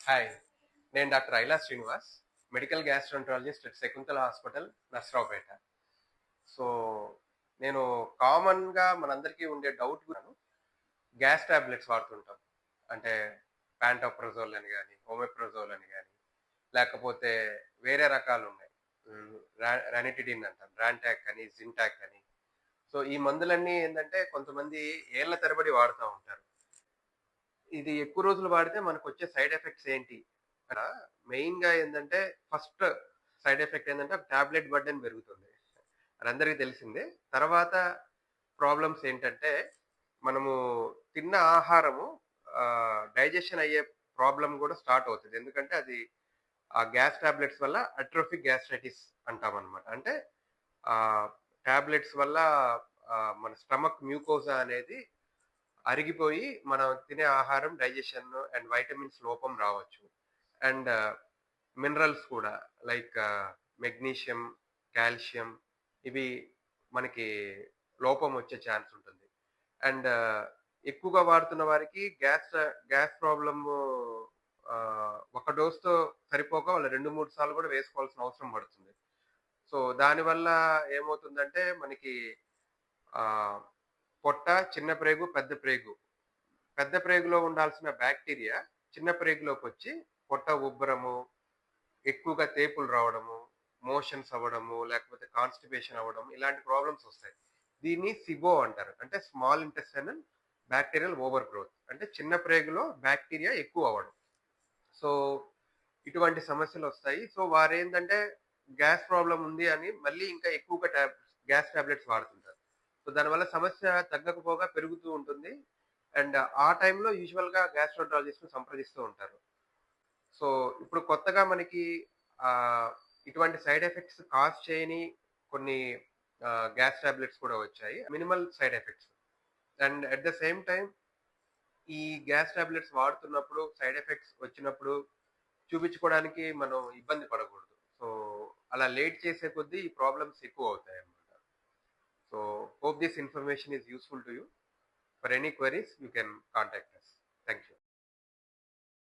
Hi, నేను doctor Aila Srinivas, medical gastroenterologist at Shakuntala hospital, Narasaraopet. So, నేను కామన్‌గా మనందరికీ ఉండే డౌట్ గ్యాస్ టాబ్లెట్స్ వాడుతుంటాం. అంటే పాంటోప్రజోల్ అని గాని, ఒమెప్రజోల్ అని గాని, లేకపోతే వేరే రకాలున్నాయి. రానిటిడిన్ అంటాం. రాంటాక్ అని, జింటాక్ అని. సో, ఈ మందులన్నీ ఏందంటే కొంతమంది ఏళ్ల తరబడి వాడుతా ఉంటారు. ఇది ఎక్కువ రోజులు వాడితే మనకొచ్చే సైడ్ ఎఫెక్ట్స్ ఏంటి? ఇక్కడ మెయిన్‌గా ఏందంటే ఫస్ట్ సైడ్ ఎఫెక్ట్ ఏందంటే టాబ్లెట్ బర్డెన్ పెరుగుతుంది. అదందరికీ తెలిసిందే. తర్వాత ప్రాబ్లమ్స్ ఏంటంటే మనము తిన్న ఆహారము డైజెషన్ అయ్యే ప్రాబ్లమ్ గూడా స్టార్ట్ అవుతది. ఎందుకంటే అది ఆ గ్యాస్ టాబ్లెట్స్ వల్ల అట్రోఫిక్ గ్యాస్ట్రైటిస్ అంటామనమాట. అంటే ఆహ్, టాబ్లెట్స్ వల్ల మన స్టమక్ మ్యూకోసా అనేది అరిగిపోయి మనం తినే ఆహారం డైజెషన్ అండ్ వైటమిన్స్ లోపం రావచ్చు. అండ్ మినరల్స్ కూడా లైక్ మెగ్నీషియం, కాల్షియం ఇవి మనకి లోపం వచ్చే ఛాన్స్ ఉంటుంది. అండ్ ఎక్కువగా వాడుతున్న వారికి గ్యాస్ ప్రాబ్లమ్ ఒక డోస్‌తో సరిపోక వాళ్ళు 2, 3 సార్లు కూడా వేసుకోవాల్సిన అవసరం పడుతుంది. సో, దానివల్ల ఏమవుతుందంటే మనకి ఆహ్, పొట్ట, చిన్న ప్రేగు, పెద్ద ప్రేగు. పెద్ద ప్రేగులో ఉండాల్సిన బాక్టీరియా చిన్న ప్రేగులోకొచ్చి పొట్ట ఉబ్బరము, ఎక్కువగా తేపులు రావడము, మోషన్స్ అవ్వడము, లేకపోతే కాన్‌స్టిపేషన్ అవ్వడం ఇలాంటి ప్రాబ్లమ్స్ ఒస్తాయి. దీన్ని సిబో అంటారు. అంటే small intestinal bacterial over growth. అంటే చిన్న ప్రేగులో బాక్టీరియా ఎక్కువ అవ్వడం. సో, ఇటువంటి సమస్యలొస్తాయి. సో, వారేంటంటే గ్యాస్ ప్రాబ్లమ్ ఉంది అని మళ్ళీ ఇంకా ఎక్కువగా గ్యాస్ టాబ్లెట్స్ వాడుతుంటారు. సో, దానివల్ల సమస్య తగ్గకపోగా పెరుగుతూ ఉంటుంది. అండ్ ఆ టైంలో యూజువల్‌గా గ్యాస్ట్రోంటాలజిస్ట్‌ని సంప్రదిస్తూ ఉంటారు. సో, ఇప్పుడు కొత్తగా మనకి ఆహ్, ఇటువంటి సైడ్ ఎఫెక్ట్స్ కాజ్ చేయని కొన్ని గ్యాస్ టాబ్లెట్స్ కూడా వచ్చాయి. Minimal side effects. And at the same time ఈ గ్యాస్ టాబ్లెట్స్ వాడుతున్నప్పుడు సైడ్ ఎఫెక్ట్స్ వచ్చినప్పుడు చూపించుకోవడానికి మనం ఇబ్బంది పడకూడదు. సో, అలా లేట్ చేసే కొద్దీ ఈ ప్రాబ్లమ్స్ ఎక్కువవుతాయన్నమాట. So, hope this information is useful to you. For any queries you can contact us.